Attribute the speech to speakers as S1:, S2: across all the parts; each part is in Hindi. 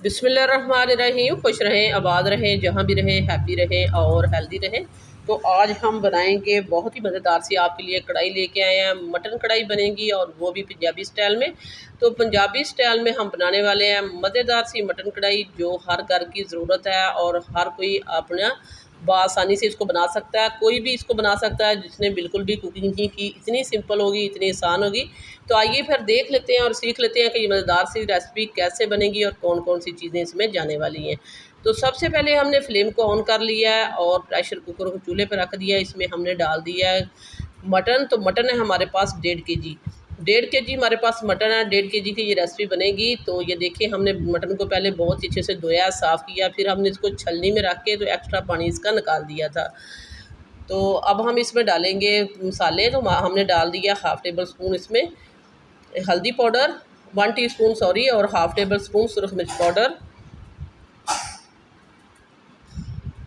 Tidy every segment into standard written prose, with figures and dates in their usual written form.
S1: बिस्मिल्लाहिर्रहमानिर्रहीम। खुश रहें, आबाद रहें, जहाँ भी रहें, हैप्पी रहें और हेल्दी रहें। तो आज हम बनाएंगे बहुत ही मज़ेदार सी, आपके लिए कढ़ाई लेके आए हैं। मटन कढ़ाई बनेगी और वो भी पंजाबी स्टाइल में। तो पंजाबी स्टाइल में हम बनाने वाले हैं मज़ेदार सी मटन कढ़ाई, जो हर घर की ज़रूरत है और हर कोई अपना बआसानी से इसको बना सकता है। कोई भी इसको बना सकता है जिसने बिल्कुल भी कुकिंग नहीं की। इतनी सिंपल होगी, इतनी आसान होगी। तो आइए फिर देख लेते हैं और सीख लेते हैं कि ये मज़ेदार सी रेसिपी कैसे बनेगी और कौन कौन सी चीज़ें इसमें जाने वाली हैं। तो सबसे पहले हमने फ्लेम को ऑन कर लिया है और प्रेशर कुकर को चूल्हे पर रख दिया है। इसमें हमने डाल दिया है मटन। तो मटन है हमारे पास 1.5 kg। 1.5 kg हमारे पास मटन है। 1.5 kg की ये रेसिपी बनेगी। तो ये देखिए, हमने मटन को पहले बहुत अच्छे से धोया, साफ़ किया, फिर हमने इसको छलनी में रख के तो एक्स्ट्रा पानी इसका निकाल दिया था। तो अब हम इसमें डालेंगे मसाले। तो हमने डाल दिया हाफ़ टेबल स्पून इसमें हल्दी पाउडर, 1 टीस्पून सॉरी, और हाफ़ टेबल स्पून सुरख मिर्च पाउडर।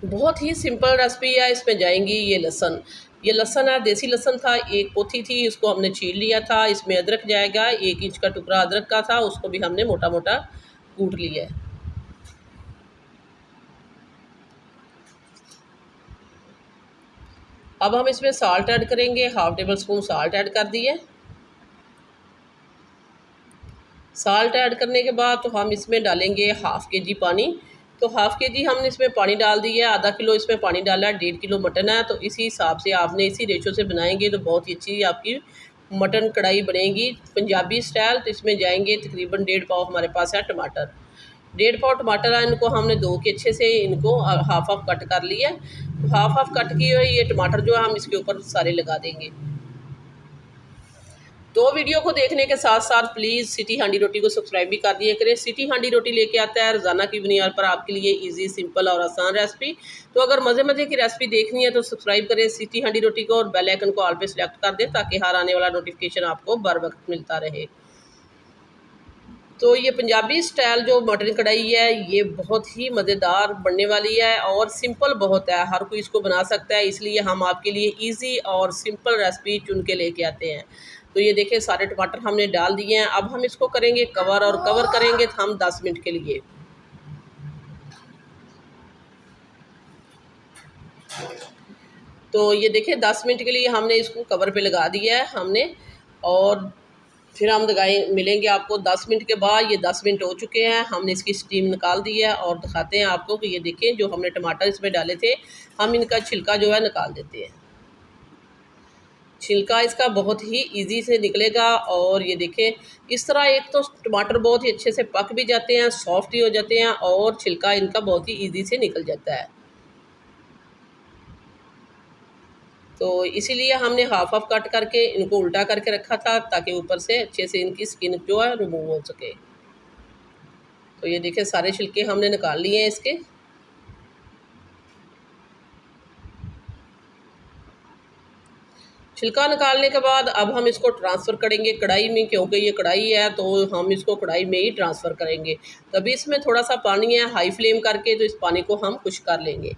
S1: बहुत ही सिंपल रेसिपी है। इसमें जाएंगी ये लहसुन। ये लहसुन है, देसी लहसुन था, एक पोथी थी, इसको हमने छील लिया था। इसमें अदरक जाएगा, 1 इंच का टुकड़ा अदरक का था, उसको भी हमने मोटा मोटा कूट लिया है। अब हम इसमें साल्ट ऐड करेंगे, half table spoon salt add कर दिए। साल्ट ऐड करने के बाद तो हम इसमें डालेंगे हाफ़ kg पानी। तो हाफ़ kg हमने इसमें पानी डाल दिया है। आधा किलो इसमें पानी डाला है, 1.5 किलो मटन है। तो इसी हिसाब से आपने इसी रेशो से बनाएंगे तो बहुत ही अच्छी आपकी मटन कढ़ाई बनेगी पंजाबी स्टाइल। तो इसमें जाएंगे तकरीबन 1.5 पाव हमारे पास है टमाटर। 1.5 पाव टमाटर है, इनको हमने धो के अच्छे से इनको हाफ़ कट कर लिया। तो हाफ़ कट किए हुए ये टमाटर जो है हम इसके ऊपर सारे लगा देंगे। तो वीडियो को देखने के साथ साथ प्लीज़ सिटी हांडी रोटी को सब्सक्राइब भी कर दिया करें। सिटी हांडी रोटी लेके आता है रोज़ाना की बुनियाद पर आपके लिए इजी, सिंपल और आसान रेसिपी। तो अगर मज़े मज़े की रेसिपी देखनी है तो सब्सक्राइब करें सिटी हांडी रोटी को और बेल आइकन को ऑल पे सेलेक्ट कर दें ताकि हर आने वाला नोटिफिकेशन आपको बर वक्त मिलता रहे। तो ये पंजाबी स्टाइल जो मटन कढ़ाई है ये बहुत ही मज़ेदार बनने वाली है और सिंपल बहुत है, हर कोई इसको बना सकता है। इसलिए हम आपके लिए इजी और सिंपल रेसिपी चुन के लेके आते हैं। तो ये देखिए, सारे टमाटर हमने डाल दिए हैं। अब हम इसको करेंगे कवर, और कवर करेंगे हम 10 मिनट के लिए। तो ये देखिए, 10 मिनट के लिए हमने इसको कवर पे लगा दिया है हमने। और फिर हम मिलेंगे आपको 10 मिनट के बाद। ये 10 मिनट हो चुके हैं, हमने इसकी स्टीम निकाल दी है और दिखाते हैं आपको कि ये देखें, जो हमने टमाटर इसमें डाले थे, हम इनका छिलका जो है निकाल देते हैं। छिलका इसका बहुत ही इजी से निकलेगा। और ये देखें, इस तरह एक तो टमाटर बहुत ही अच्छे से पक भी जाते हैं, सॉफ्ट ही हो जाते हैं और छिलका इनका बहुत ही इजी से निकल जाता है। तो इसीलिए हमने हाफ़ कट करके इनको उल्टा करके रखा था ताकि ऊपर से अच्छे से इनकी स्किन जो है रिमूव हो सके। तो ये देखिए, सारे छिलके हमने निकाल लिए हैं इसके। छिलका निकालने के बाद अब हम इसको ट्रांसफ़र करेंगे कढ़ाई में, क्योंकि ये कढ़ाई है तो हम इसको कढ़ाई में ही ट्रांसफ़र करेंगे। तभी इसमें थोड़ा सा पानी है, हाई फ्लेम करके तो इस पानी को हम खुश कर लेंगे।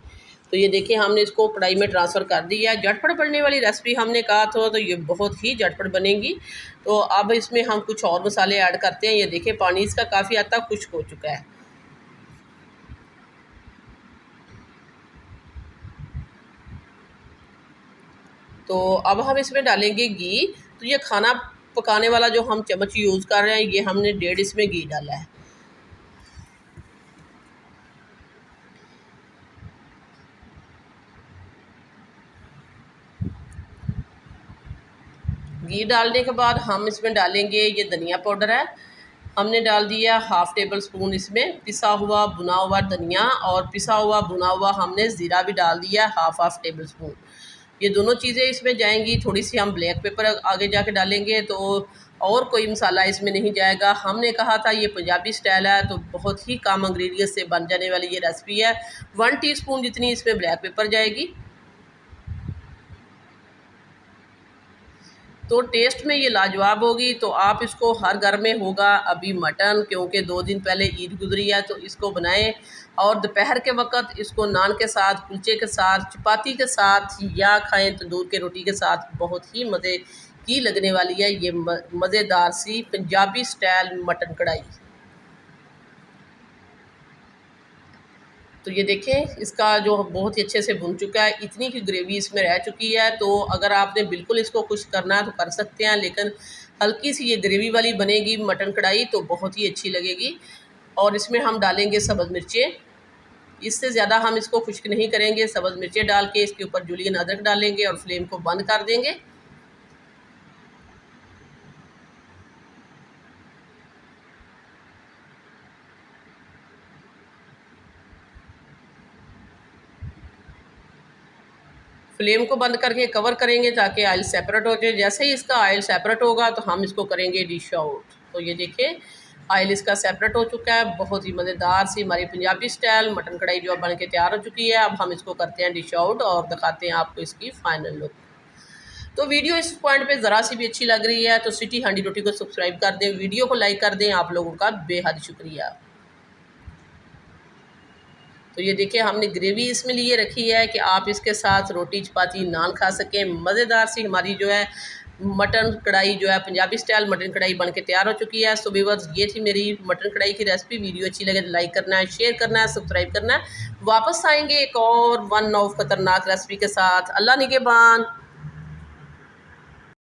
S1: तो ये देखिए, हमने इसको कढ़ाई में ट्रांसफ़र कर दिया। झटपट बनने वाली रेसिपी हमने कहा था, तो ये बहुत ही झटपट बनेगी। तो अब इसमें हम कुछ और मसाले ऐड करते हैं। ये देखिए, पानी इसका काफ़ी हद तक खुश्क हो चुका है। तो अब हम इसमें डालेंगे घी। तो ये खाना पकाने वाला जो हम चम्मच यूज़ कर रहे हैं, ये हमने 1.5 इसमें घी डाला है। घी डालने के बाद हम इसमें डालेंगे ये धनिया पाउडर है, हमने डाल दिया हाफ़ टेबल स्पून इसमें पिसा हुआ भुना हुआ धनिया, और पिसा हुआ भुना हुआ हमने ज़ीरा भी डाल दिया हाफ़ टेबल स्पून। ये दोनों चीज़ें इसमें जाएंगी। थोड़ी सी हम ब्लैक पेपर आगे जाके डालेंगे, तो और कोई मसाला इसमें नहीं जाएगा। हमने कहा था ये पंजाबी स्टाइल है तो बहुत ही कम इंग्रेडिएंट से बन जाने वाली ये रेसिपी है। 1 टीस्पून जितनी इसमें ब्लैक पेपर जाएगी। तो टेस्ट में ये लाजवाब होगी। तो आप इसको, हर घर में होगा अभी मटन, क्योंकि 2 दिन पहले ईद गुजरी है, तो इसको बनाएं और दोपहर के वक्त इसको नान के साथ, कुलचे के साथ, चपाती के साथ या खाएं तंदूर के रोटी के साथ। बहुत ही मज़े की लगने वाली है ये मज़ेदार सी पंजाबी स्टाइल मटन कढ़ाई। तो ये देखें इसका जो बहुत ही अच्छे से भुन चुका है, इतनी की ग्रेवी इसमें रह चुकी है। तो अगर आपने बिल्कुल इसको खुश करना है तो कर सकते हैं, लेकिन हल्की सी ये ग्रेवी वाली बनेगी मटन कढ़ाई तो बहुत ही अच्छी लगेगी। और इसमें हम डालेंगे सब्ज़ मिर्चें, इससे ज़्यादा हम इसको खुश्क नहीं करेंगे। सब्ज़ मिर्चें डाल के इसके ऊपर जुलियन अदरक डालेंगे और फ्लेम को बंद कर देंगे। फ्लेम को बंद करके कवर करेंगे ताकि ऑयल सेपरेट हो जाए। जैसे ही इसका ऑयल सेपरेट होगा तो हम इसको करेंगे डिश आउट। तो ये देखें ऑयल इसका सेपरेट हो चुका है। बहुत ही मज़ेदार सी हमारी पंजाबी स्टाइल मटन कढ़ाई जो बन के तैयार हो चुकी है। अब हम इसको करते हैं डिश आउट और दिखाते हैं आपको इसकी फ़ाइनल लुक। तो वीडियो इस पॉइंट पे ज़रा सी भी अच्छी लग रही है तो सिटी हांडी रोटी को सब्सक्राइब कर दें, वीडियो को लाइक कर दें। आप लोगों का बेहद शुक्रिया। तो ये देखिए हमने ग्रेवी इसमें लिए रखी है कि आप इसके साथ रोटी चपाती नान खा सकें। मज़ेदार सी हमारी जो है मटन कढ़ाई जो है पंजाबी स्टाइल मटन कढ़ाई बन के तैयार हो चुकी है। सो व्यूअर्स ये थी मेरी मटन कढ़ाई की रेसिपी। वीडियो अच्छी लगे तो लाइक करना है, शेयर करना है, सब्सक्राइब करना है। वापस आएंगे एक और वन ऑफ खतरनाक रेसिपी के साथ। अल्लाह निगहबान।